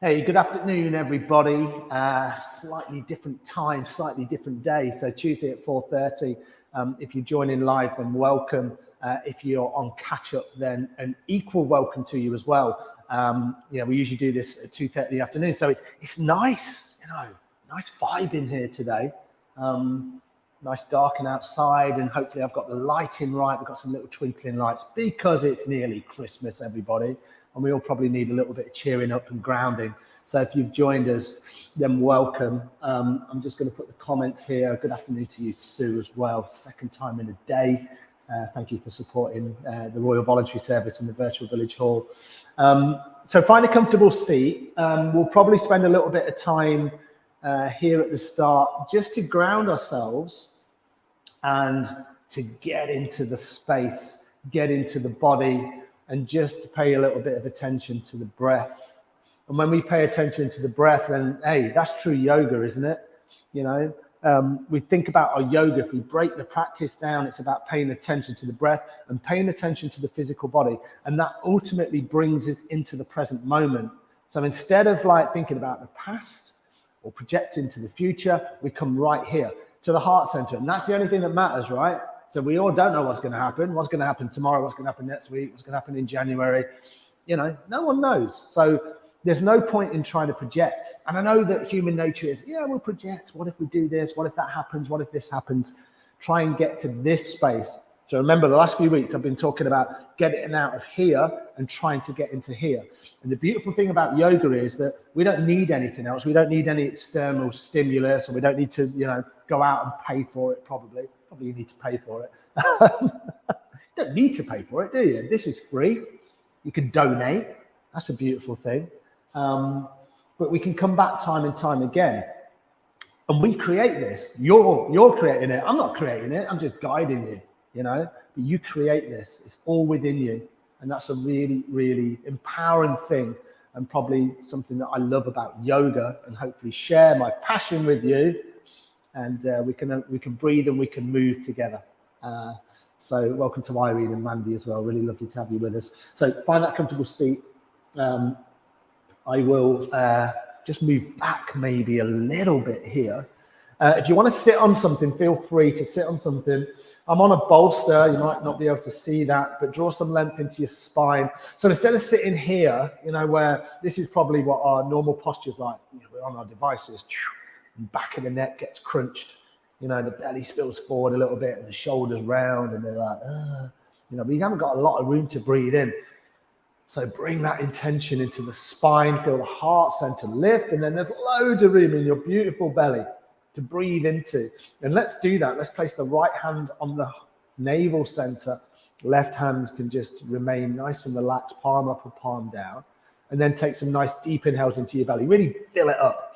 Hey, good afternoon, everybody. Slightly different time, slightly different day. So Tuesday at 4:30. If you're joining live, then welcome. If you're on catch up, then an equal welcome to you as well. We usually do this at 2:30 in the afternoon, so it's nice, nice vibe in here today. Nice darken outside, and hopefully I've got the lighting right. We've got some little twinkling lights because it's nearly Christmas, everybody. And we all probably need a little bit of cheering up and grounding. So if you've joined us, then welcome. I'm just going to put the comments here. Good afternoon to you, Sue, as well. Second time in a day. Thank you for supporting the Royal Voluntary Service in the Virtual Village Hall. So find a comfortable seat. We'll probably spend a little bit of time here at the start just to ground ourselves and to get into the space, get into the body, and just to pay a little bit of attention to the breath. And when we pay attention to the breath, then, hey, that's true yoga, isn't it? We think about our yoga. If we break the practice down, it's about paying attention to the breath and paying attention to the physical body. And that ultimately brings us into the present moment. So instead of thinking about the past or projecting to the future, we come right here to the heart center. And that's the only thing that matters, right? So we all don't know what's going to happen tomorrow, what's going to happen next week, what's going to happen in January. No one knows. So there's no point in trying to project. And I know that human nature is, we'll project. What if we do this? What if that happens? What if this happens? Try and get to this space. So remember, the last few weeks I've been talking about getting out of here and trying to get into here. And the beautiful thing about yoga is that we don't need anything else. We don't need any external stimulus, and we don't need to, go out and pay for it. Probably you need to pay for it. You don't need to pay for it, do you? This is free. You can donate. That's a beautiful thing. But we can come back time and time again. And we create this. You're creating it. I'm not creating it. I'm just guiding you, But you create this. It's all within you. And that's a really, really empowering thing, and probably something that I love about yoga, and hopefully share my passion with you. And we can breathe and we can move together. So welcome to Irene and Mandy as well. Really lovely to have you with us. So find that comfortable seat. I will just move back maybe a little bit here. If you want to sit on something, feel free to sit on something. I'm on a bolster. You might not be able to see that, but draw some length into your spine. So instead of sitting here, where this is probably what our normal posture is like, we're on our devices, and back of the neck gets crunched. The belly spills forward a little bit and the shoulders round, and they're like, but you haven't got a lot of room to breathe in. So bring that intention into the spine, feel the heart center lift, and then there's loads of room in your beautiful belly to breathe into. And let's do that. Let's place the right hand on the navel center. Left hand can just remain nice and relaxed, palm up and palm down. And then take some nice deep inhales into your belly. Really fill it up.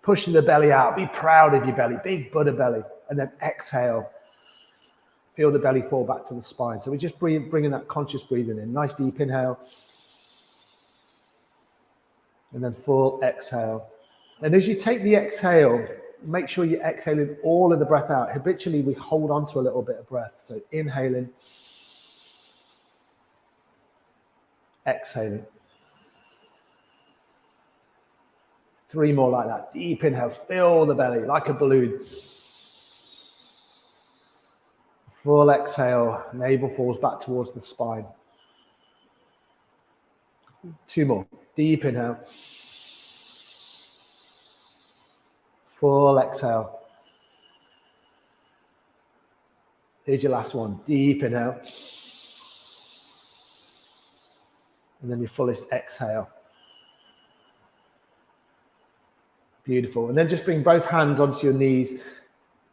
Pushing the belly out. Be proud of your belly. Big Buddha belly. And then exhale. Feel the belly fall back to the spine. So we're just bringing that conscious breathing in. Nice deep inhale. And then full exhale. And as you take the exhale, make sure you're exhaling all of the breath out. Habitually, we hold on to a little bit of breath. So inhaling. Exhaling. 3 more like that. Deep inhale. Fill the belly like a balloon. Full exhale, navel falls back towards the spine. 2 more. Deep inhale. Full exhale. Here's your last one. Deep inhale. And then your fullest exhale. Beautiful. And then just bring both hands onto your knees.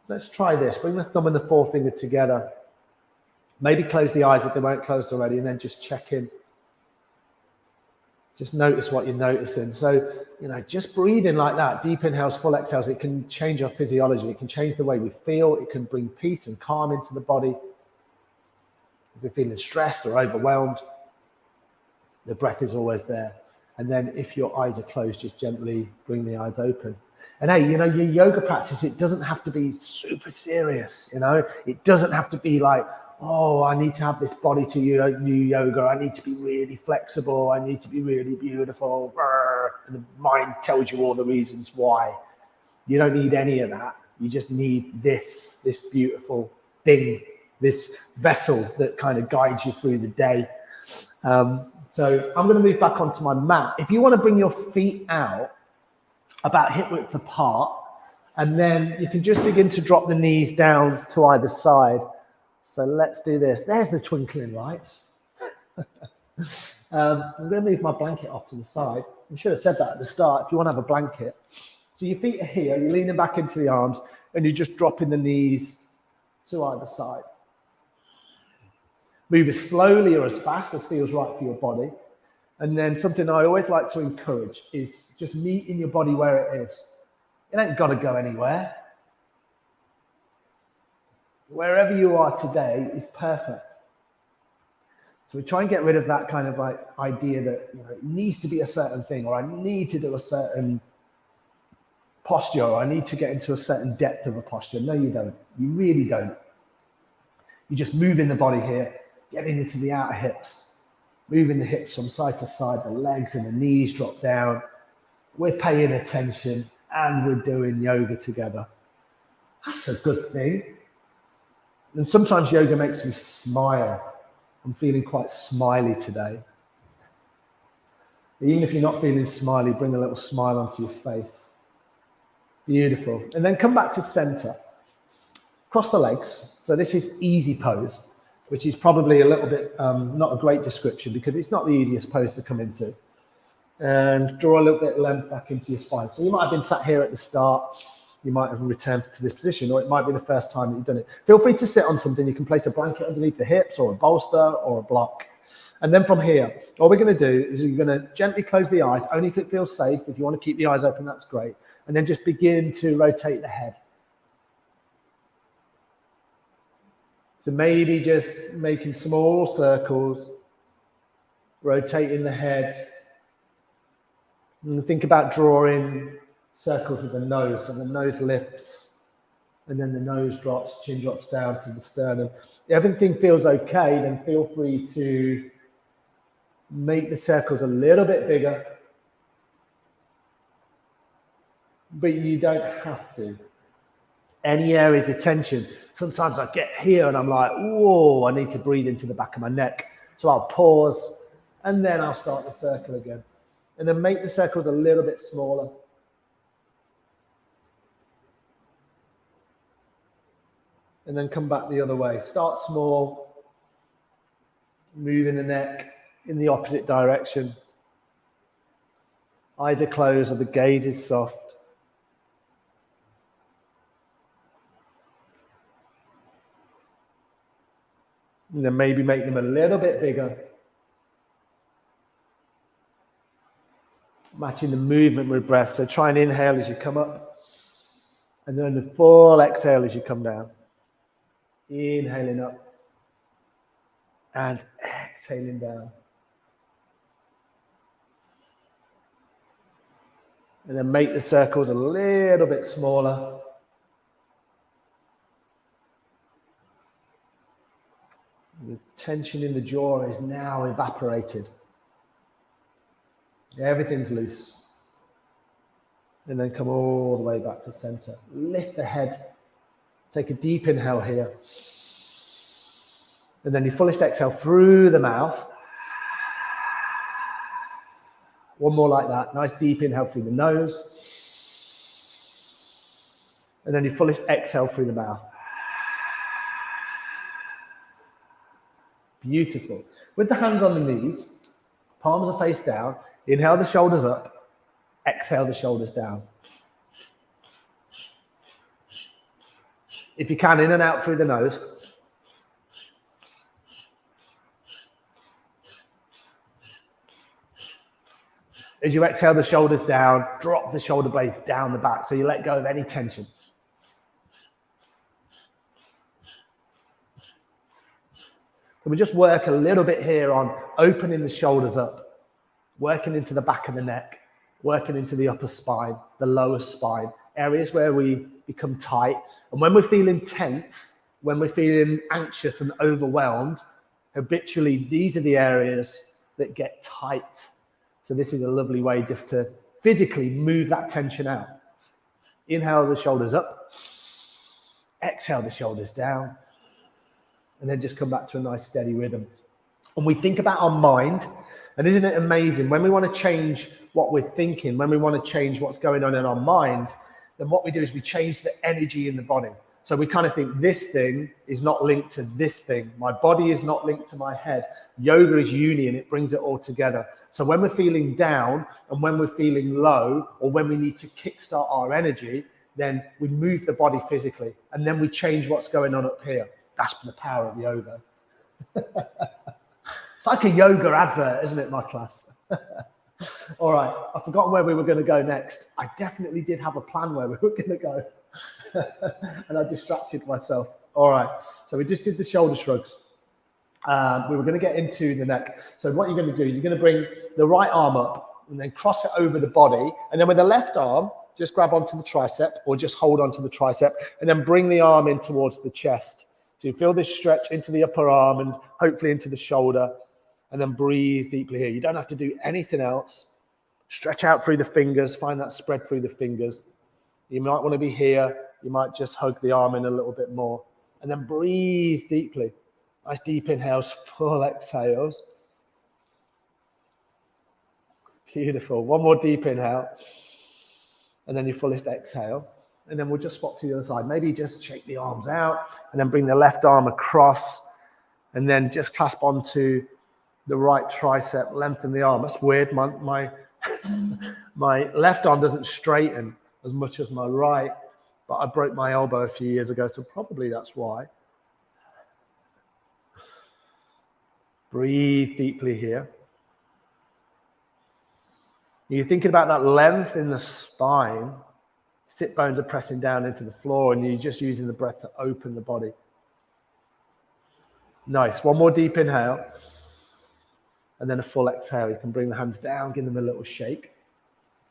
Let's try this. Bring the thumb and the forefinger together. Maybe close the eyes if they weren't closed already, and then just check in. Just notice what you're noticing. So, just breathing like that, deep inhales, full exhales, it can change our physiology. It can change the way we feel. It can bring peace and calm into the body. If you're feeling stressed or overwhelmed, the breath is always there. And then if your eyes are closed, just gently bring the eyes open. And hey, your yoga practice, it doesn't have to be super serious, It doesn't have to be like oh, I need to have this body to new yoga. I need to be really flexible. I need to be really beautiful. And the mind tells you all the reasons why. You don't need any of that. You just need this beautiful thing, this vessel that kind of guides you through the day. So I'm going to move back onto my mat. If you want to bring your feet out about hip width apart, and then you can just begin to drop the knees down to either side. So let's do this. There's the twinkling lights. I'm going to move my blanket off to the side. I should have said that at the start. If you want to have a blanket. So your feet are here, you're leaning back into the arms, and you're just dropping the knees to either side. Move as slowly or as fast as feels right for your body. And then something I always like to encourage is just meeting your body where it is. It ain't got to go anywhere. Wherever you are today is perfect. So we try and get rid of that kind of like idea that, you know, it needs to be a certain thing, or I need to do a certain posture, or I need to get into a certain depth of a posture. No, you don't. You really don't. You just move in the body here, getting into the outer hips, moving the hips from side to side, the legs and the knees drop down. We're paying attention and we're doing yoga together. That's a good thing. And sometimes yoga makes me smile. I'm feeling quite smiley today. Even if you're not feeling smiley, bring a little smile onto your face. Beautiful. And then come back to center. Cross the legs. So this is easy pose, which is probably a little bit not a great description because it's not the easiest pose to come into. And draw a little bit of length back into your spine. So you might have been sat here at the start. You might have returned to this position, or it might be the first time that you've done it. Feel free to sit on something. You can place a blanket underneath the hips, or a bolster, or a block. And then from here, all we're going to do is you're going to gently close the eyes, only if it feels safe. If you want to keep the eyes open, that's great. And then just begin to rotate the head. So maybe just making small circles, rotating the head. And think about drawing circles with the nose. So the nose lifts, and then the nose drops, chin drops down to the sternum. If everything feels okay, then feel free to make the circles a little bit bigger. But you don't have to. Any areas of tension. Sometimes I get here and I'm like, whoa, I need to breathe into the back of my neck. So I'll pause and then I'll start the circle again. And then make the circles a little bit smaller. And then come back the other way. Start small, moving the neck in the opposite direction. Eyes are closed or the gaze is soft. And then maybe make them a little bit bigger. Matching the movement with breath. So try and inhale as you come up. And then the full exhale as you come down. Inhaling up. And exhaling down. And then make the circles a little bit smaller. The tension in the jaw is now evaporated. Everything's loose. And then come all the way back to center. Lift the head. Take a deep inhale here. And then your fullest exhale through the mouth. One more like that. Nice deep inhale through the nose. And then your fullest exhale through the mouth. Beautiful. With the hands on the knees, palms are face down. Inhale the shoulders up. Exhale the shoulders down. If you can, in and out through the nose. As you exhale the shoulders down, drop the shoulder blades down the back so you let go of any tension. And we just work a little bit here on opening the shoulders up, working into the back of the neck, working into the upper spine, the lower spine, areas where we become tight. And when we're feeling tense, when we're feeling anxious and overwhelmed, habitually, these are the areas that get tight. So this is a lovely way just to physically move that tension out. Inhale the shoulders up, exhale the shoulders down, and then just come back to a nice steady rhythm. And we think about our mind, and isn't it amazing? When we want to change what we're thinking, when we want to change what's going on in our mind, then what we do is we change the energy in the body. So we kind of think this thing is not linked to this thing. My body is not linked to my head. Yoga is union, it brings it all together. So when we're feeling down and when we're feeling low, or when we need to kickstart our energy, then we move the body physically, and then we change what's going on up here. That's the power of yoga. It's like a yoga advert, isn't it, my class? All right, I've forgotten where we were going to go next. I definitely did have a plan where we were going to go. And I distracted myself. All right, so we just did the shoulder shrugs. We were going to get into the neck. So what you're going to do, you're going to bring the right arm up and then cross it over the body. And then with the left arm, just grab onto the tricep or just hold onto the tricep and then bring the arm in towards the chest. So you feel this stretch into the upper arm and hopefully into the shoulder, and then breathe deeply here. You don't have to do anything else. Stretch out through the fingers, find that spread through the fingers. You might want to be here. You might just hug the arm in a little bit more, and then breathe deeply. Nice deep inhales, full exhales. Beautiful. One more deep inhale, and then your fullest exhale. And then we'll just swap to the other side. Maybe just shake the arms out and then bring the left arm across and then just clasp onto the right tricep, lengthen the arm. That's weird. My left arm doesn't straighten as much as my right, but I broke my elbow a few years ago, so probably that's why. Breathe deeply here. You're thinking about that length in the spine. Sit bones are pressing down into the floor, and you're just using the breath to open the body. Nice. One more deep inhale, and then a full exhale. You can bring the hands down, give them a little shake.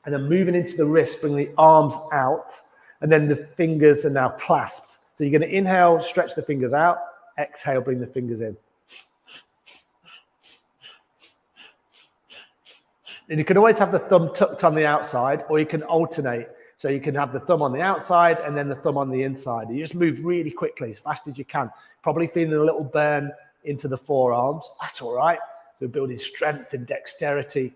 And then moving into the wrist, bring the arms out, and then the fingers are now clasped. So you're going to inhale, stretch the fingers out. Exhale, bring the fingers in. And you can always have the thumb tucked on the outside, or you can alternate. So you can have the thumb on the outside and then the thumb on the inside. You just move really quickly, as fast as you can. Probably feeling a little burn into the forearms. That's all right. So building strength and dexterity.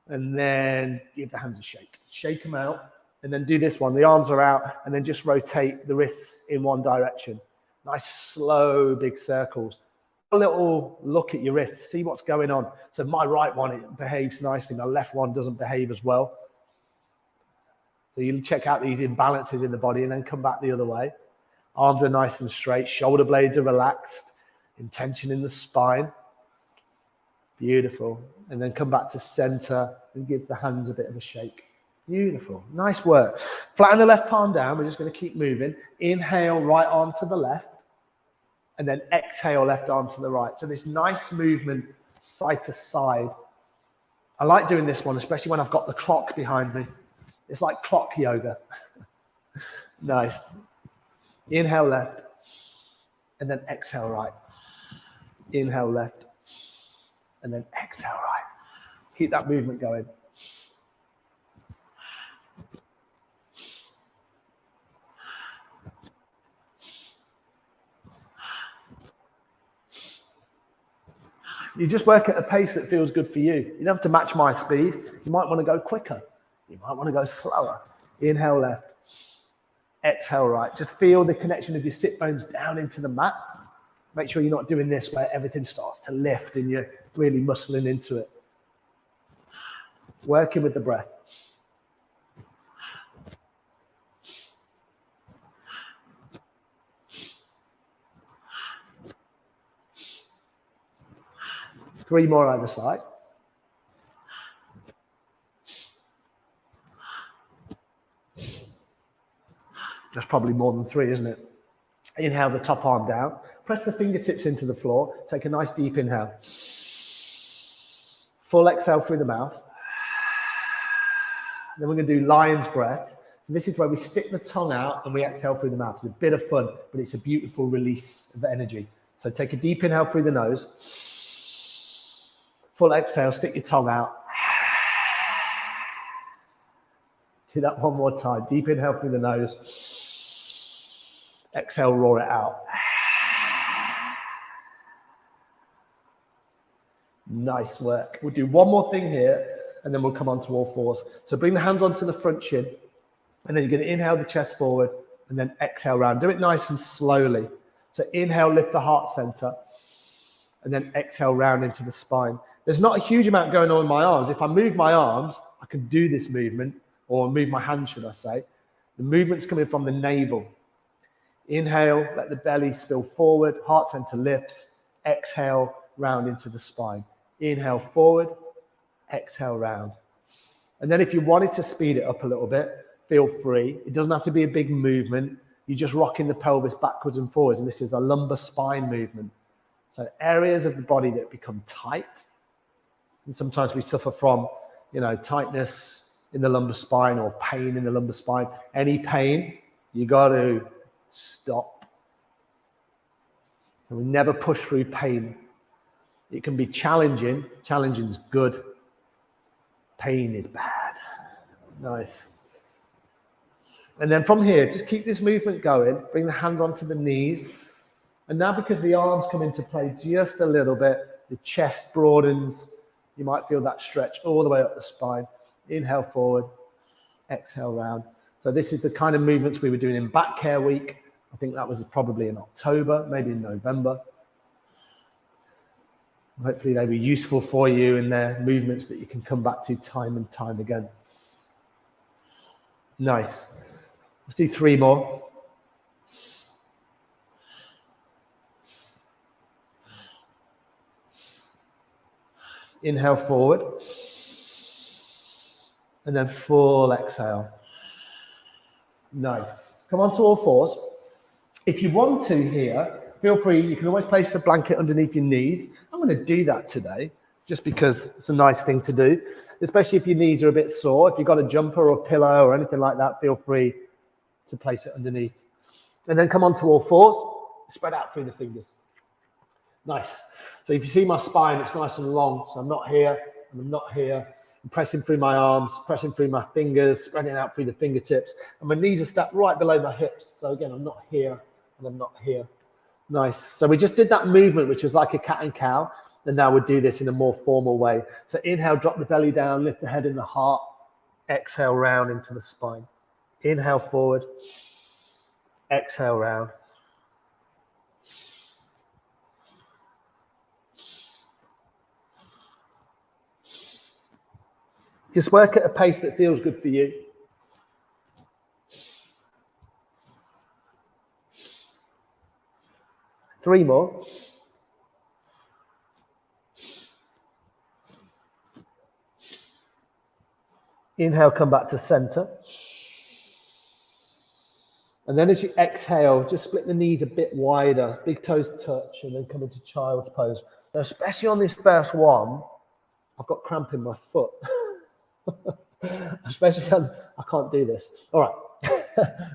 And then give the hands a shake. Shake them out. And then do this one. The arms are out. And then just rotate the wrists in one direction. Nice, slow, big circles. A little look at your wrists. See what's going on. So my right one, it behaves nicely. My left one doesn't behave as well. So you check out these imbalances in the body and then come back the other way. Arms are nice and straight. Shoulder blades are relaxed. Tension in the spine. Beautiful. And then come back to center and give the hands a bit of a shake. Beautiful. Nice work. Flatten the left palm down. We're just going to keep moving. Inhale, right arm to the left. And then exhale, left arm to the right. So this nice movement side to side. I like doing this one, especially when I've got the clock behind me. It's like clock yoga. Nice. Inhale left, and then exhale right. Inhale left, and then exhale right. Keep that movement going. You just work at a pace that feels good for you. You don't have to match my speed. You might want to go quicker. You might want to go slower. Inhale left, exhale right. Just feel the connection of your sit bones down into the mat. Make sure you're not doing this where everything starts to lift and you're really muscling into it. Working with the breath. Three more either side. That's probably more than three, isn't it? Inhale the top arm down. Press the fingertips into the floor. Take a nice deep inhale. Full exhale through the mouth. Then we're going to do lion's breath. This is where we stick the tongue out and we exhale through the mouth. It's a bit of fun, but it's a beautiful release of energy. So take a deep inhale through the nose. Full exhale, stick your tongue out. Do that one more time. Deep inhale through the nose. Exhale, roar it out. Nice work. We'll do one more thing here, and then we'll come on to all fours. So bring the hands onto the front shin, and then you're going to inhale the chest forward, and then exhale round. Do it nice and slowly. So inhale, lift the heart center, and then exhale round into the spine. There's not a huge amount going on in my arms. If I move my arms, I can do this movement, or move my hands, should I say. The movement's coming from the navel. Inhale, let the belly spill forward, heart center lifts. Exhale, round into the spine. Inhale forward, exhale round. And then if you wanted to speed it up a little bit, feel free. It doesn't have to be a big movement. You're just rocking the pelvis backwards and forwards, and this is a lumbar spine movement. So areas of the body that become tight, and sometimes we suffer from, tightness in the lumbar spine or pain in the lumbar spine. Any pain, you got to stop. And we never push through pain. It can be challenging. Challenging is good. Pain is bad. Nice. And then from here, just keep this movement going. Bring the hands onto the knees. And now because the arms come into play just a little bit, the chest broadens. You might feel that stretch all the way up the spine. Inhale forward, exhale round. So this is the kind of movements we were doing in back care week. I think that was probably in October, maybe in November. Hopefully they were useful for you and they're movements that you can come back to time and time again. Nice. Let's do 3 more. Inhale forward. And then full exhale. Nice. Come on to all fours. If you want to here, feel free. You can always place the blanket underneath your knees. I'm going to do that today just because it's a nice thing to do, especially if your knees are a bit sore. If you've got a jumper or pillow or anything like that, feel free to place it underneath. And then come on to all fours. Spread out through the fingers. Nice. So if you see my spine, it's nice and long. So I'm not here and I'm not here. I'm pressing through my arms, pressing through my fingers, spreading out through the fingertips. And my knees are stacked right below my hips. So again, I'm not here and I'm not here. Nice. So we just did that movement, which was like a cat and cow. And now we'll do this in a more formal way. So inhale, drop the belly down, lift the head and the heart. Exhale, round into the spine. Inhale forward. Exhale, round. Just work at a pace that feels good for you. Three more. Inhale, come back to center. And then as you exhale, just split the knees a bit wider, big toes touch, and then come into child's pose. Now, especially on this first one, I've got cramp in my foot. Especially on, I can't do this. All right,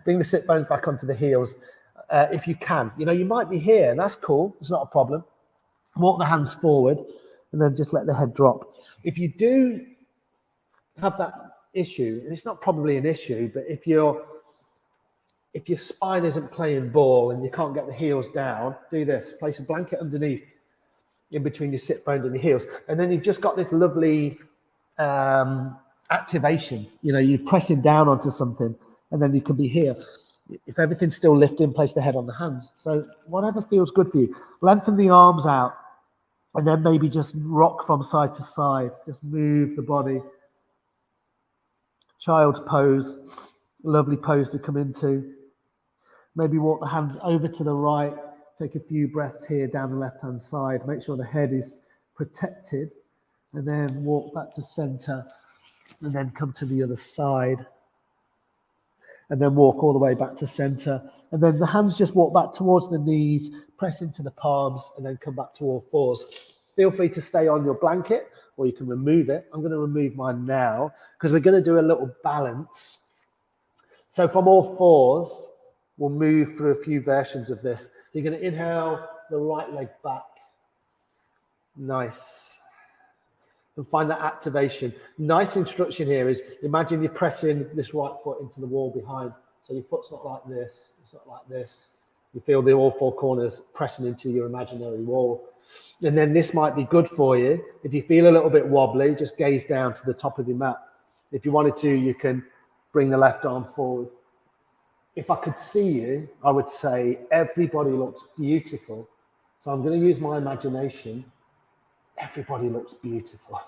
bring the sit bones back onto the heels if you can. You might be here, and that's cool. It's not a problem. Walk the hands forward, and then just let the head drop. If you do have that issue, and it's not probably an issue, but if your spine isn't playing ball and you can't get the heels down, do this. Place a blanket underneath, in between your sit bones and your heels, and then you've just got this lovely activation. You're pressing down onto something, and then you can be here. If everything's still lifting, place the head on the hands. So whatever feels good for you. Lengthen the arms out, and then maybe just rock from side to side. Just move the body. Child's pose, lovely pose to come into. Maybe walk the hands over to the right. Take a few breaths here down the left-hand side. Make sure the head is protected. And then walk back to center. And then come to the other side. And then walk all the way back to center. And then the hands just walk back towards the knees. Press into the palms. And then come back to all fours. Feel free to stay on your blanket, or you can remove it. I'm going to remove mine now because we're going to do a little balance. So from all fours, we'll move through a few versions of this. You're going to inhale the right leg back. Nice. And find that activation. Nice instruction here is, imagine you're pressing this right foot into the wall behind. So your foot's not like this, it's not like this. You feel the all four corners pressing into your imaginary wall. And then this might be good for you. If you feel a little bit wobbly, just gaze down to the top of your mat. If you wanted to, you can bring the left arm forward. If I could see you, I would say everybody looks beautiful. So I'm going to use my imagination. Everybody looks beautiful.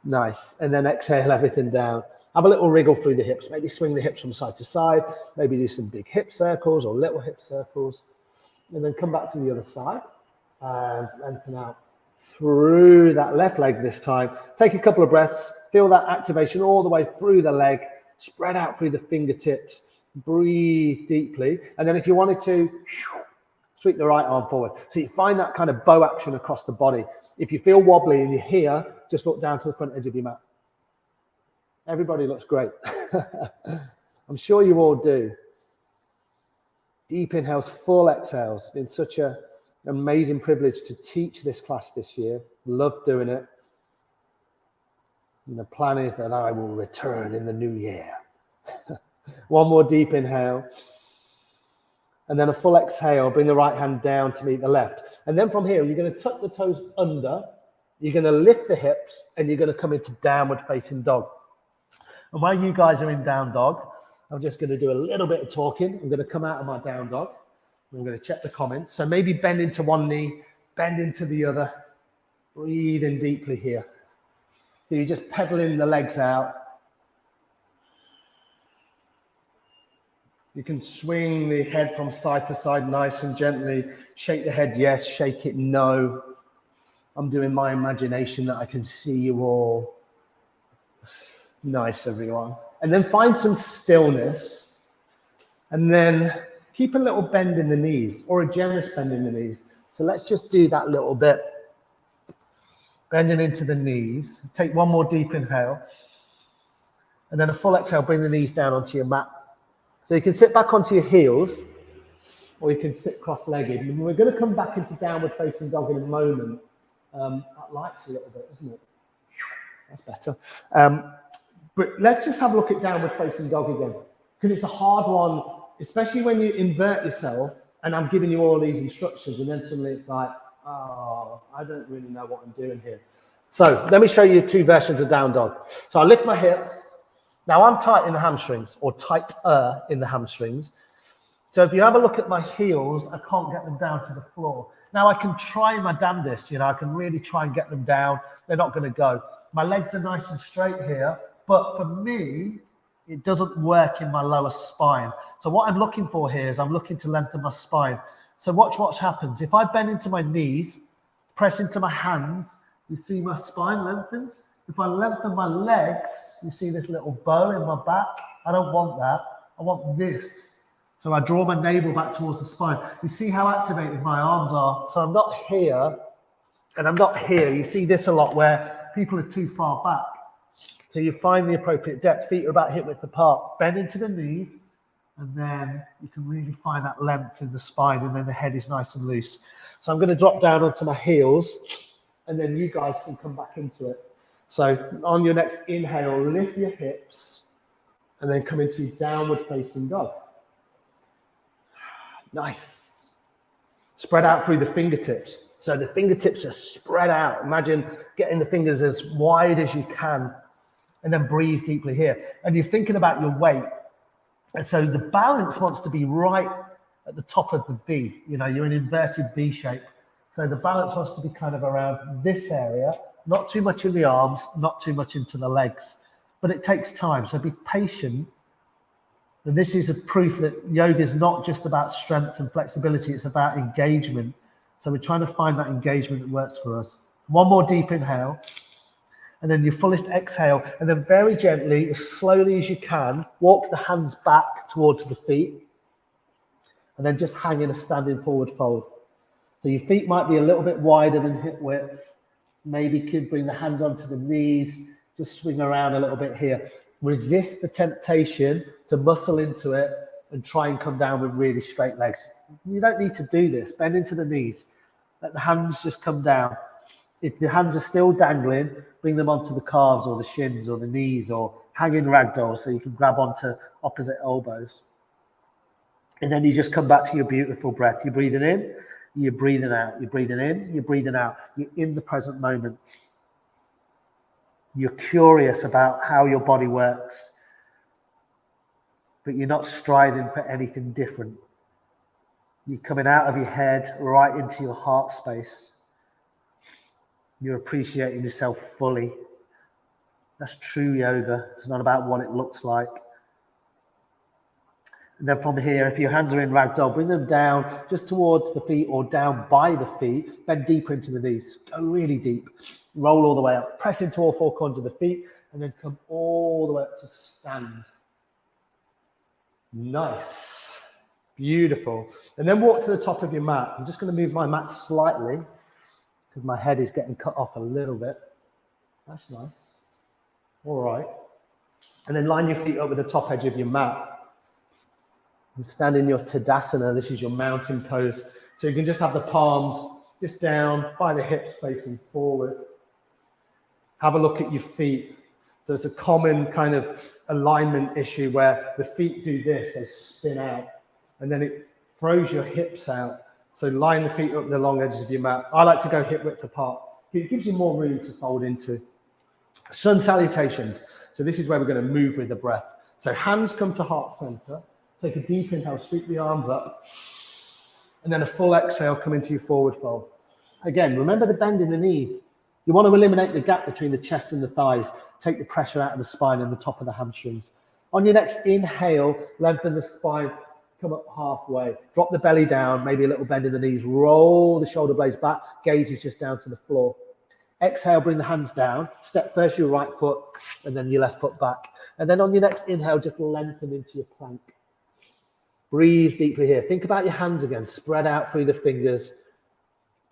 Nice. And then exhale everything down. Have a little wriggle through the hips. Maybe swing the hips from side to side. Maybe do some big hip circles or little hip circles. And then come back to the other side and lengthen out through that left leg this time. Take a couple of breaths. Feel that activation all the way through the leg. Spread out through the fingertips. Breathe deeply. And then if you wanted to, sweep the right arm forward. So you find that kind of bow action across the body. If you feel wobbly and you're here, just look down to the front edge of your mat. Everybody looks great. I'm sure you all do. Deep inhales, full exhales. It's been such an amazing privilege to teach this class this year. Love doing it. And the plan is that I will return in the new year. One more deep inhale. And then a full exhale. Bring the right hand down to meet the left. And then from here, you're going to tuck the toes under. You're going to lift the hips. And you're going to come into downward facing dog. And while you guys are in down dog, I'm just going to do a little bit of talking. I'm going to come out of my down dog. I'm going to check the comments. So maybe bend into one knee, bend into the other. Breathe in deeply here. So you're just pedaling the legs out. You can swing the head from side to side nice and gently. Shake the head, yes. Shake it, no. I'm doing my imagination that I can see you all. Nice, everyone. And then find some stillness. And then keep a little bend in the knees or a generous bend in the knees. So let's just do that little bit. Bending into the knees. Take one more deep inhale. And then a full exhale, bring the knees down onto your mat. So you can sit back onto your heels or you can sit cross-legged. And we're going to come back into downward facing dog in a moment. That lights a little bit, isn't it? That's better. But let's just have a look at downward facing dog again, because it's a hard one, especially when you invert yourself and I'm giving you all these instructions and then suddenly it's like, oh, I don't really know what I'm doing here. So let me show you two versions of down dog. So I lift my hips. Now I'm tight in the hamstrings, or tighter in the hamstrings. So if you have a look at my heels, I can't get them down to the floor. Now I can try my damnedest, I can really try and get them down. They're not going to go. My legs are nice and straight here. But for me, it doesn't work in my lower spine. So what I'm looking for here is I'm looking to lengthen my spine. So watch what happens. If I bend into my knees, press into my hands, you see my spine lengthens. If I lengthen my legs, you see this little bow in my back. I don't want that. I want this. So I draw my navel back towards the spine. You see how activated my arms are. So I'm not here and I'm not here. You see this a lot where people are too far back. So you find the appropriate depth. Feet are about hip width apart. Bend into the knees, and then you can really find that length in the spine, and then the head is nice and loose. So I'm going to drop down onto my heels, and then you guys can come back into it. So on your next inhale, lift your hips, and then come into downward facing dog. Nice. Spread out through the fingertips. So the fingertips are spread out. Imagine getting the fingers as wide as you can. And then breathe deeply here. And you're thinking about your weight. And so the balance wants to be right at the top of the V. You're in inverted V shape. So the balance wants to be kind of around this area, not too much in the arms, not too much into the legs. But it takes time. So be patient. And this is a proof that yoga is not just about strength and flexibility. It's about engagement. So we're trying to find that engagement that works for us. One more deep inhale. And then your fullest exhale, and then very gently, as slowly as you can, walk the hands back towards the feet, and then just hang in a standing forward fold. So your feet might be a little bit wider than hip width. Maybe you could bring the hands onto the knees, just swing around a little bit here. Resist the temptation to muscle into it and try and come down with really straight legs. You don't need to do this. Bend into the knees. Let the hands just come down. If the hands are still dangling, bring them onto the calves or the shins or the knees, or hang in ragdoll so you can grab onto opposite elbows. And then you just come back to your beautiful breath. You're breathing in, you're breathing out. You're breathing in, you're breathing out. You're in the present moment. You're curious about how your body works, but you're not striving for anything different. You're coming out of your head right into your heart space. You're appreciating yourself fully. That's true yoga. It's not about what it looks like. And then from here, if your hands are in ragdoll, bring them down just towards the feet or down by the feet. Bend deeper into the knees. Go really deep. Roll all the way up. Press into all four corners of the feet and then come all the way up to stand. Nice. Beautiful. And then walk to the top of your mat. I'm just going to move my mat slightly because my head is getting cut off a little bit. That's nice. All right. And then line your feet up with the top edge of your mat. And stand in your Tadasana. This is your mountain pose. So you can just have the palms just down by the hips facing forward. Have a look at your feet. So it's a common kind of alignment issue where the feet do this, they spin out, and then it throws your hips out. So line the feet up the long edges of your mat. I like to go hip width apart. It gives you more room to fold into. Sun salutations. So this is where we're going to move with the breath. So hands come to heart center. Take a deep inhale, sweep the arms up, and then a full exhale, come into your forward fold. Again, remember the bend in the knees. You want to eliminate the gap between the chest and the thighs. Take the pressure out of the spine and the top of the hamstrings. On your next inhale, lengthen the spine, come up halfway. Drop the belly down, maybe a little bend in the knees. Roll the shoulder blades back, gaze is just down to the floor. Exhale, bring the hands down. Step first your right foot and then your left foot back. And then on your next inhale, just lengthen into your plank. Breathe deeply here. Think about your hands again. Spread out through the fingers.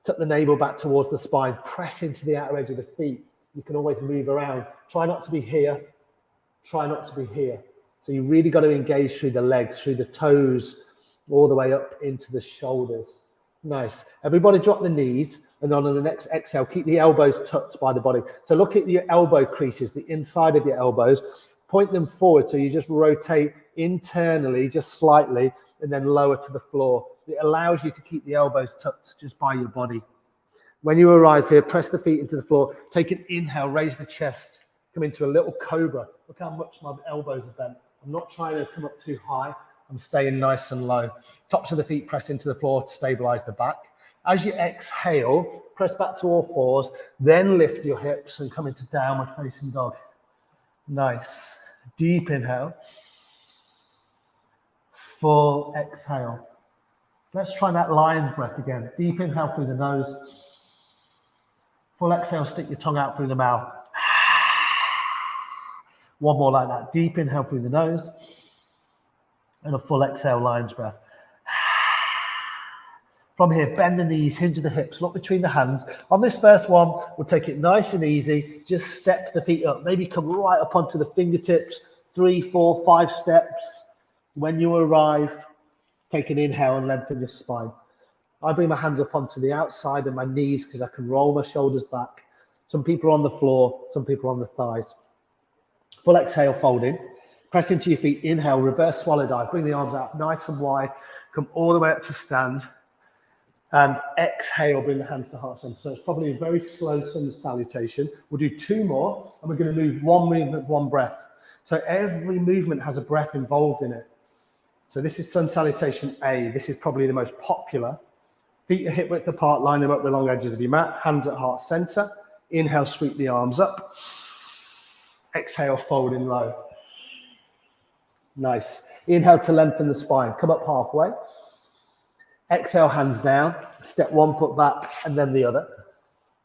Tuck the navel back towards the spine. Press into the outer edge of the feet. You can always move around. Try not to be here. Try not to be here. So you really got to engage through the legs, through the toes, all the way up into the shoulders. Nice. Everybody drop the knees. And then on the next exhale, keep the elbows tucked by the body. So look at your elbow creases, the inside of your elbows. Point them forward. So you just rotate internally, just slightly, and then lower to the floor. It allows you to keep the elbows tucked just by your body. When you arrive here, press the feet into the floor. Take an inhale, raise the chest, come into a little cobra. Look how much my elbows are bent. I'm not trying to come up too high. I'm staying nice and low. Tops of the feet press into the floor to stabilize the back. As you exhale, press back to all fours, then lift your hips and come into downward facing dog. Nice. Deep inhale. Full exhale. Let's try that lion's breath again. Deep inhale through the nose. Full exhale, stick your tongue out through the mouth. One more like that. Deep inhale through the nose. And a full exhale, lion's breath. From here, bend the knees, hinge the hips, look between the hands. On this first one, we'll take it nice and easy. Just step the feet up. Maybe come right up onto the fingertips. 3, 4, 5 steps. When you arrive, take an inhale and lengthen your spine. I bring my hands up onto the outside of my knees because I can roll my shoulders back. Some people are on the floor, some people are on the thighs. Full exhale, fold in. Press into your feet. Inhale, reverse swallow dive. Bring the arms out nice and wide. Come all the way up to stand. And exhale, bring the hands to heart center. So it's probably a very slow sun salutation. We'll do 2 more, and we're going to move 1 movement, 1 breath. So every movement has a breath involved in it. So this is sun salutation A. This is probably the most popular. Feet are hip width apart, line them up the long edges of your mat, hands at heart center. Inhale, sweep the arms up. Exhale, fold in low. Nice. Inhale to lengthen the spine. Come up halfway. Exhale, hands down. Step 1 foot back and then the other.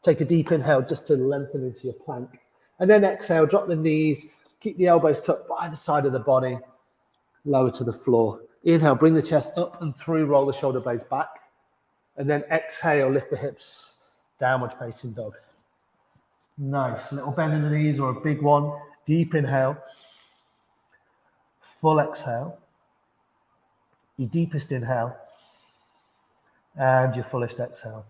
Take a deep inhale just to lengthen into your plank. And then exhale, drop the knees. Keep the elbows tucked by the side of the body. Lower to the floor. Inhale, bring the chest up and through, roll the shoulder blades back. And then exhale, lift the hips, downward facing dog. Nice. Little bend in the knees or a big one. Deep inhale. full exhale, your deepest inhale, and your fullest exhale.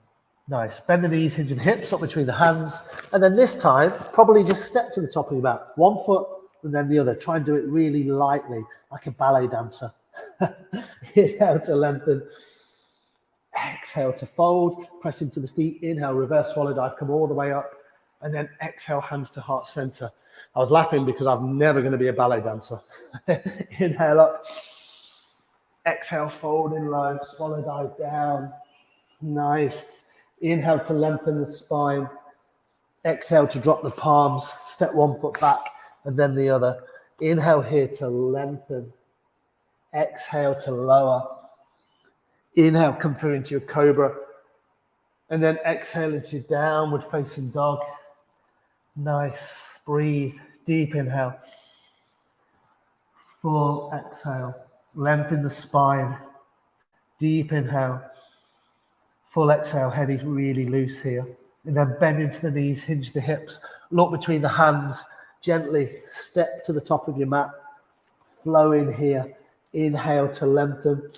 Nice. Bend the knees, hinge the hips up between the hands. And then this time, probably just step to the top of your mat. One foot and then the other. Try and do it really lightly, like a ballet dancer. Inhale to lengthen. Exhale to fold. Press into the feet. Inhale, reverse swallow dive. Come all the way up. And then exhale, hands to heart center. I was laughing because I'm never going to be a ballet dancer. Inhale up. Exhale, fold in low. Swallow dive down. Nice. Inhale to lengthen the spine. Exhale to drop the palms. Step one foot back and then the other. Inhale here to lengthen. Exhale to lower. Inhale, come through into your cobra. And then exhale into downward facing dog. Nice. Breathe. Deep inhale. Full exhale. Lengthen the spine. Deep inhale. Full exhale, head is really loose here. And then bend into the knees, hinge the hips, look between the hands, gently step to the top of your mat, flow in here. Inhale to lengthen.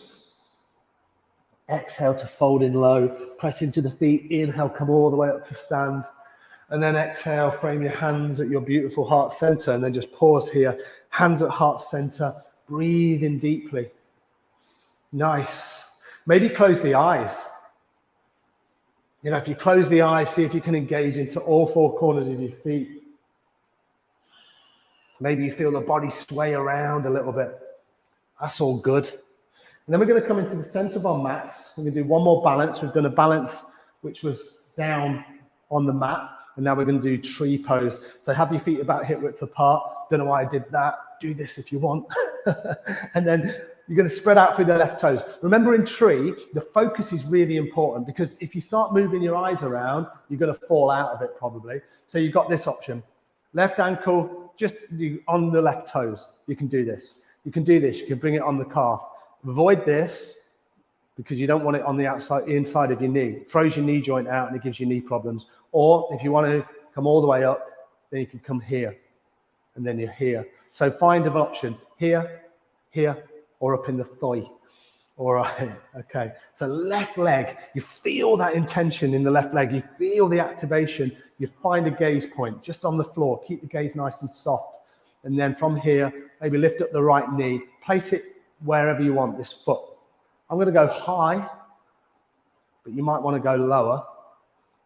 Exhale to fold in low, press into the feet. Inhale, come all the way up to stand. And then exhale, frame your hands at your beautiful heart center. And then just pause here, hands at heart center. Breathe in deeply. Nice. Maybe close the eyes. You know, if you close the eyes, see if you can engage into all four corners of your feet. Maybe you feel the body sway around a little bit. That's all good. And then we're going to come into the center of our mats. We're going to do one more balance. We've done a balance which was down on the mat. And now we're going to do tree pose. So have your feet about hip width apart. Don't know why I did that. Do this if you want. And then you're going to spread out through the left toes. Remember, in tree, the focus is really important because if you start moving your eyes around, you're going to fall out of it probably. So you've got this option. Left ankle, just on the left toes. You can do this. You can do this. You can bring it on the calf. Avoid this because you don't want it on the outside, inside of your knee. It throws your knee joint out and it gives you knee problems. Or if you want to come all the way up, then you can come here and then you're here. So find an option here, here, or up in the thigh. All right, okay. So left leg, you feel that intention in the left leg. You feel the activation. You find a gaze point just on the floor. Keep the gaze nice and soft. And then from here, maybe lift up the right knee. Place it wherever you want, this foot. I'm going to go high, but you might want to go lower.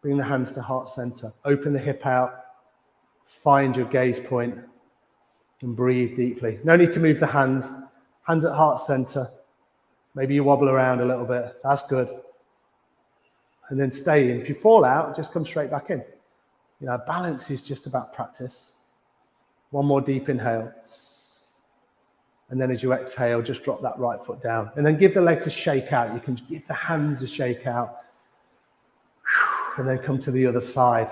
Bring the hands to heart center. Open the hip out. Find your gaze point and breathe deeply. No need to move the hands. Hands at heart center. Maybe you wobble around a little bit. That's good. And then stay in. If you fall out, just come straight back in. You know, balance is just about practice. One more deep inhale. And then as you exhale, just drop that right foot down. And then give the legs a shake out. You can give the hands a shake out. And then come to the other side.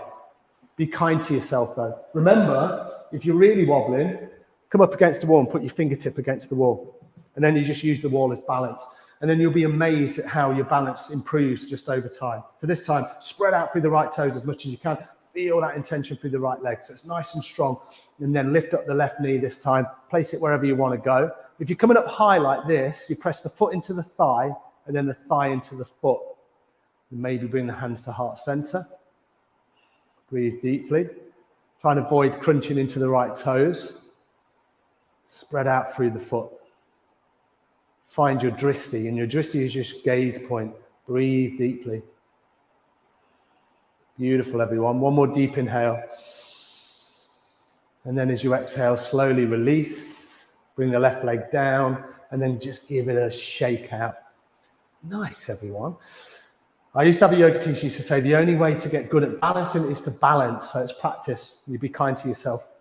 Be kind to yourself though. Remember, if you're really wobbling, come up against the wall and put your fingertip against the wall. And then you just use the wall as balance. And then you'll be amazed at how your balance improves just over time. So this time, spread out through the right toes as much as you can. Feel that intention through the right leg. So it's nice and strong. And then lift up the left knee this time. Place it wherever you want to go. If you're coming up high like this, you press the foot into the thigh and then the thigh into the foot. And maybe bring the hands to heart center. Breathe deeply. Try and avoid crunching into the right toes. Spread out through the foot. Find your drishti, and your drishti is just gaze point. Breathe deeply. Beautiful, everyone. One more deep inhale. And then as you exhale, slowly release. Bring the left leg down, and then just give it a shake out. Nice, everyone. I used to have a yoga teacher who used to say, the only way to get good at balancing is to balance. So it's practice. You be kind to yourself.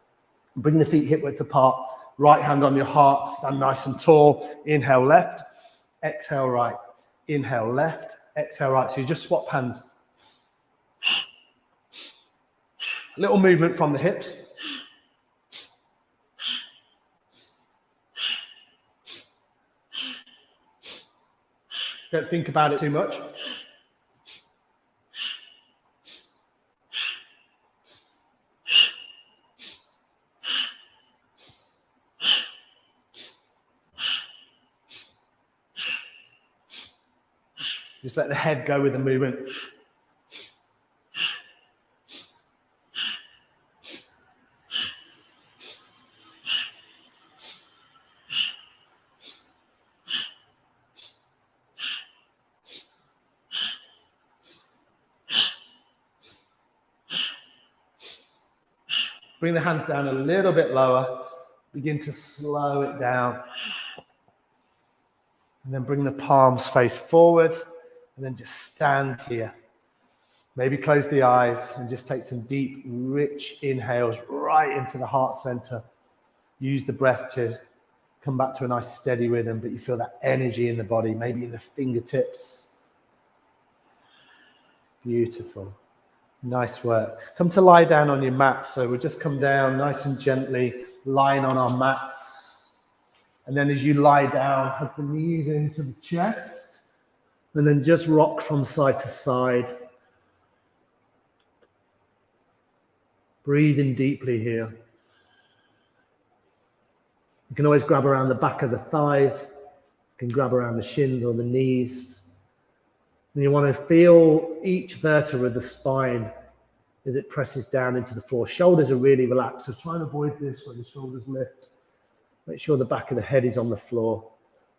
Bring the feet hip width apart. Right hand on your heart, stand nice and tall. Inhale left, exhale right. Inhale left, exhale right. So you just swap hands. A little movement from the hips. Don't think about it too much. Just let the head go with the movement. Bring the hands down a little bit lower. Begin to slow it down. And then bring the palms face forward. And then just stand here. Maybe close the eyes and just take some deep, rich inhales right into the heart center. Use the breath to come back to a nice steady rhythm, but you feel that energy in the body, maybe in the fingertips. Beautiful. Nice work. Come to lie down on your mat. So we'll just come down nice and gently, lying on our mats. And then as you lie down, hug the knees into the chest. And then just rock from side to side. Breathing deeply here. You can always grab around the back of the thighs. You can grab around the shins or the knees. And you want to feel each vertebra of the spine as it presses down into the floor. Shoulders are really relaxed, so try and avoid this when the shoulders lift. Make sure the back of the head is on the floor.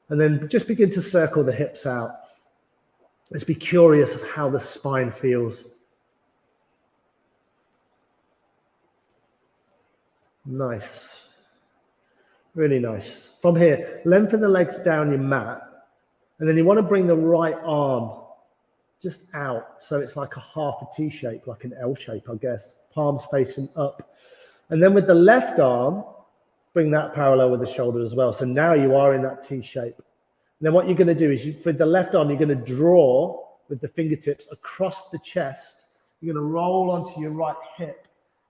And then just begin to circle the hips out. Let's be curious of how the spine feels. Nice. Really nice. From here, lengthen the legs down your mat. And then you want to bring the right arm just out. So it's like a half a T shape, like an L shape, I guess. Palms facing up. And then with the left arm, bring that parallel with the shoulder as well. So now you are in that T shape. And then what you're going to do is, for the left arm, you're going to draw with the fingertips across the chest. You're going to roll onto your right hip.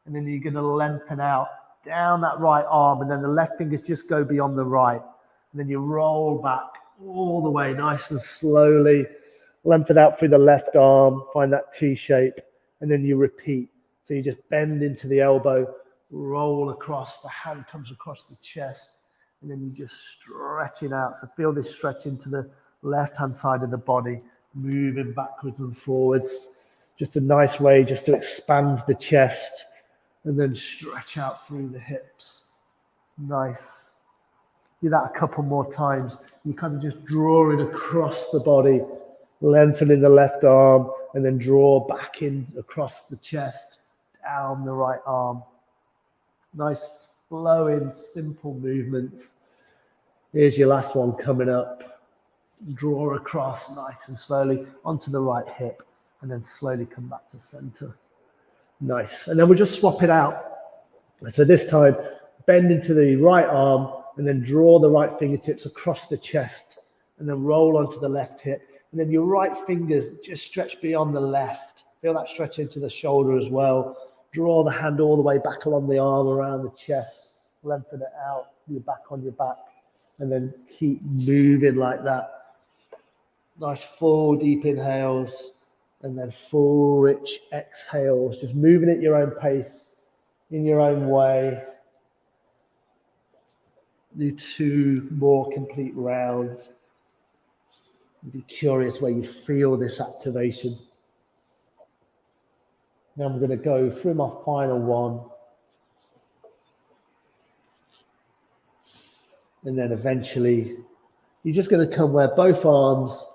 And then you're going to lengthen out down that right arm. And then the left fingers just go beyond the right. And then you roll back all the way, nice and slowly. Lengthen out through the left arm. Find that T shape. And then you repeat. So you just bend into the elbow. Roll across, the hand comes across the chest, and then you just stretch it out. So feel this stretch into the left-hand side of the body, moving backwards and forwards. Just a nice way just to expand the chest, and then stretch out through the hips. Nice. Do that a couple more times. You kind of just draw it across the body, lengthening the left arm, and then draw back in across the chest, down the right arm. Nice, flowing, simple movements. Here's your last one coming up. Draw across nice and slowly onto the right hip, and then slowly come back to center. Nice. And then we'll just swap it out. So this time, bend into the right arm, and then draw the right fingertips across the chest, and then roll onto the left hip. And then your right fingers just stretch beyond the left. Feel that stretch into the shoulder as well. Draw the hand all the way back along the arm, around the chest. Lengthen it out, your back on your back. And then keep moving like that. Nice full deep inhales. And then full rich exhales. Just moving at your own pace, in your own way. Do 2 more complete rounds. Be curious where you feel this activation. Now I'm going to go through my final one. And then eventually, you're just going to come where both arms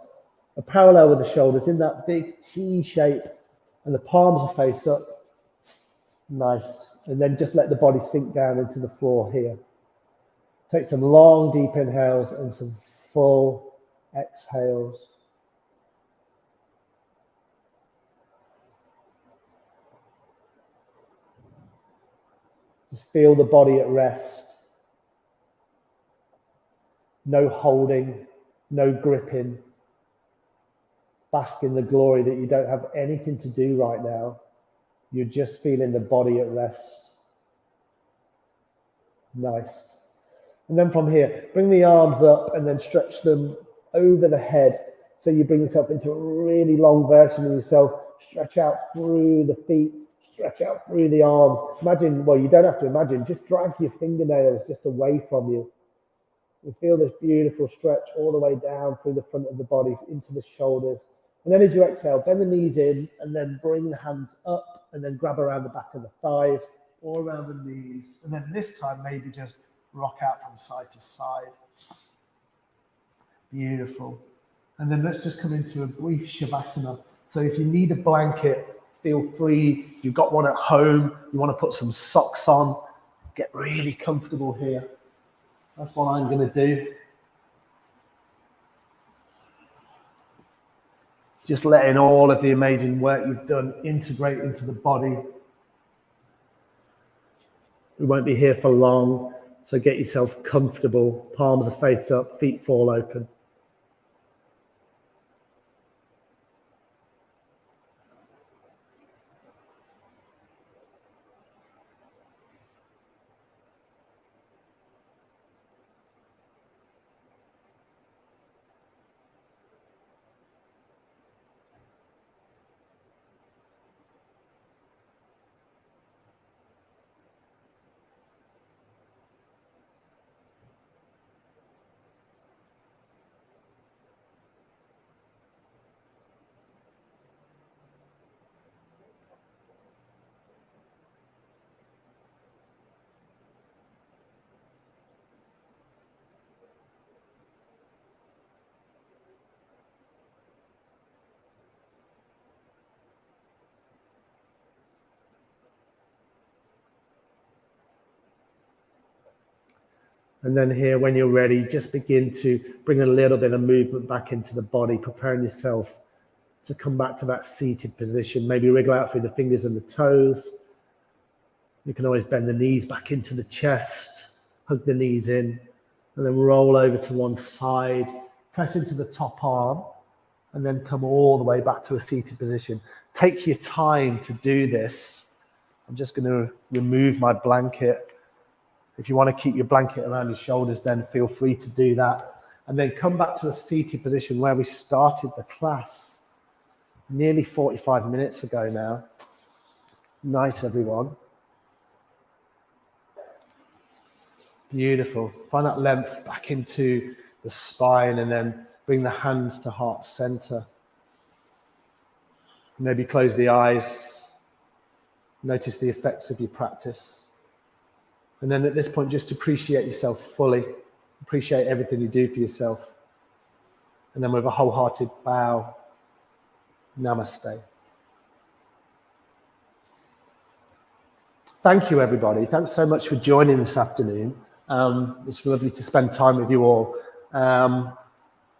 are parallel with the shoulders in that big T shape. And the palms are face up. Nice. And then just let the body sink down into the floor here. Take some long, deep inhales and some full exhales. Just feel the body at rest. No holding, no gripping. Bask in the glory that you don't have anything to do right now. You're just feeling the body at rest. Nice. And then from here, bring the arms up and then stretch them over the head. So you bring yourself into a really long version of yourself. Stretch out through the feet. Stretch out through the arms. Imagine, well, you don't have to imagine, just drag your fingernails just away from you. You feel this beautiful stretch all the way down through the front of the body, into the shoulders, And then as you exhale, bend the knees in and then bring the hands up and then grab around the back of the thighs or around the knees. And then this time, maybe just rock out from side to side. Beautiful. And then let's just come into a brief Shavasana. So if you need a blanket, feel free. You've got one at home. You want to put some socks on. Get really comfortable here. That's what I'm going to do. Just letting all of the amazing work you've done integrate into the body. We won't be here for long, so get yourself comfortable. Palms are face up, feet fall open. And then here, when you're ready, just begin to bring a little bit of movement back into the body, preparing yourself to come back to that seated position. Maybe wriggle out through the fingers and the toes. You can always bend the knees back into the chest, hug the knees in, and then roll over to one side, press into the top arm, and then come all the way back to a seated position. Take your time to do this. I'm just going to remove my blanket. If you want to keep your blanket around your shoulders, then feel free to do that. And then come back to a seated position where we started the class nearly 45 minutes ago now. Nice, everyone. Beautiful. Find that length back into the spine and then bring the hands to heart center. Maybe close the eyes. Notice the effects of your practice. And then at this point, just appreciate yourself fully. Appreciate everything you do for yourself. And then with a wholehearted bow, namaste. Thank you, everybody. Thanks so much for joining this afternoon. It's lovely to spend time with you all.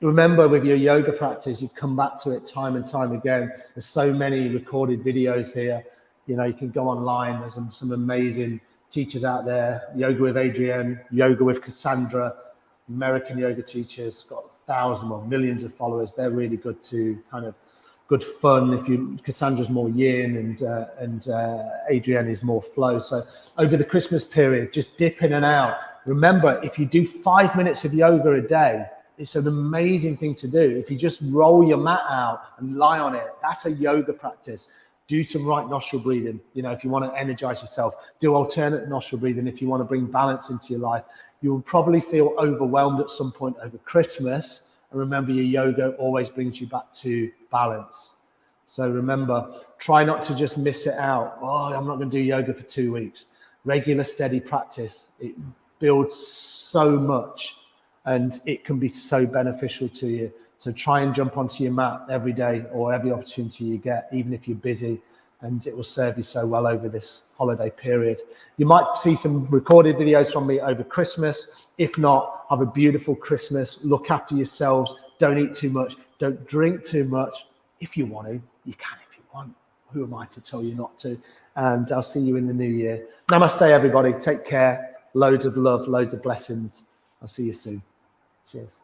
Remember, with your yoga practice, you come back to it time and time again. There's so many recorded videos here. You know, you can go online. There's some amazing teachers out there. Yoga with Adrienne, yoga with Cassandra, American yoga teachers, got thousands or millions of followers. They're really good too, kind of good fun. Cassandra's more yin and Adrienne is more flow. So over the Christmas period, just dip in and out. Remember, if you do 5 minutes of yoga a day, it's an amazing thing to do. If you just roll your mat out and lie on it, that's a yoga practice. Do some right nostril breathing. You know, if you want to energize yourself, do alternate nostril breathing. If you want to bring balance into your life, you will probably feel overwhelmed at some point over Christmas. And remember, your yoga always brings you back to balance. So remember, try not to just miss it out. Oh, I'm not going to do yoga for 2 weeks. Regular, steady practice. It builds so much and it can be so beneficial to you. So try and jump onto your mat every day or every opportunity you get, even if you're busy, and it will serve you so well over this holiday period. You might see some recorded videos from me over Christmas. If not, have a beautiful Christmas. Look after yourselves. Don't eat too much. Don't drink too much. If you want to, you can if you want. Who am I to tell you not to? And I'll see you in the new year. Namaste, everybody. Take care. Loads of love, loads of blessings. I'll see you soon. Cheers.